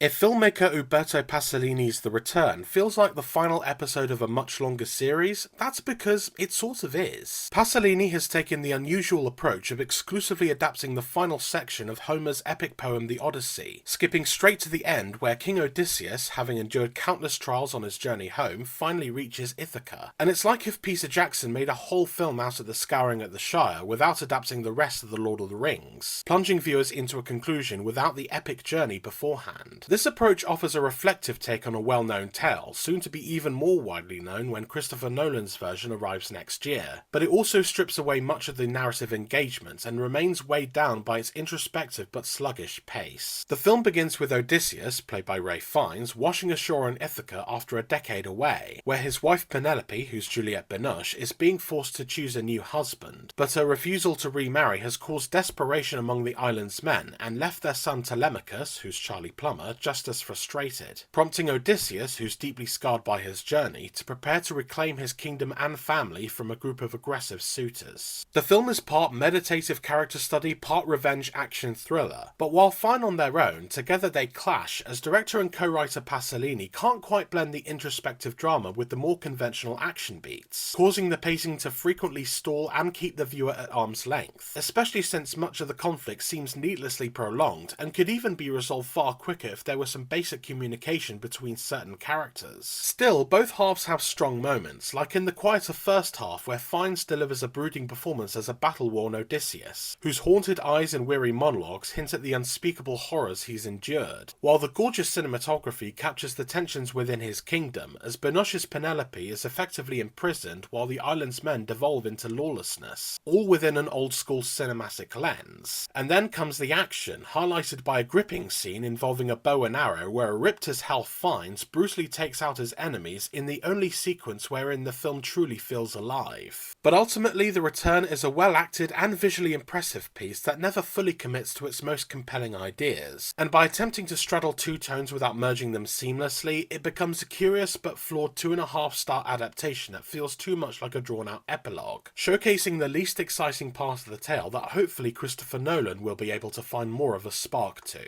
If filmmaker Umberto Pasolini's The Return feels like the final episode of a much longer series, that's because it sort of is. Pasolini has taken the unusual approach of exclusively adapting the final section of Homer's epic poem The Odyssey, skipping straight to the end where King Odysseus, having endured countless trials on his journey home, finally reaches Ithaca. And it's like if Peter Jackson made a whole film out of the Scouring at the Shire without adapting the rest of The Lord of the Rings, plunging viewers into a conclusion without the epic journey beforehand. This approach offers a reflective take on a well-known tale, soon to be even more widely known when Christopher Nolan's version arrives next year, but it also strips away much of the narrative engagement and remains weighed down by its introspective but sluggish pace. The film begins with Odysseus, played by Ralph Fiennes, washing ashore in Ithaca after a decade away, where his wife Penelope, who's Juliette Binoche, is being forced to choose a new husband, but her refusal to remarry has caused desperation among the island's men and left their son Telemachus, who's Charlie Plummer, just as frustrated, prompting Odysseus, who's deeply scarred by his journey, to prepare to reclaim his kingdom and family from a group of aggressive suitors. The film is part meditative character study, part revenge action thriller, but while fine on their own, together they clash as director and co-writer Pasolini can't quite blend the introspective drama with the more conventional action beats, causing the pacing to frequently stall and keep the viewer at arm's length, especially since much of the conflict seems needlessly prolonged and could even be resolved far quicker if there was some basic communication between certain characters. Still, both halves have strong moments, like in the quieter first half where Fiennes delivers a brooding performance as a battle-worn Odysseus, whose haunted eyes and weary monologues hint at the unspeakable horrors he's endured, while the gorgeous cinematography captures the tensions within his kingdom, as Binoche's Penelope is effectively imprisoned while the island's men devolve into lawlessness, all within an old-school cinematic lens. And then comes the action, highlighted by a gripping scene involving a bow and arrow where, ripped as hell Fiennes brutally takes out his enemies in the only sequence wherein the film truly feels alive. But ultimately, The Return is a well-acted and visually impressive piece that never fully commits to its most compelling ideas, and by attempting to straddle two tones without merging them seamlessly, it becomes a curious but flawed 2.5-star adaptation that feels too much like a drawn-out epilogue, showcasing the least exciting part of the tale that hopefully Christopher Nolan will be able to find more of a spark to.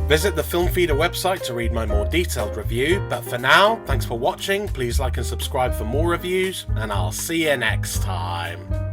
Visit the Film Feeder website to read my more detailed review, but for now, thanks for watching, please like and subscribe for more reviews, and I'll see you next time.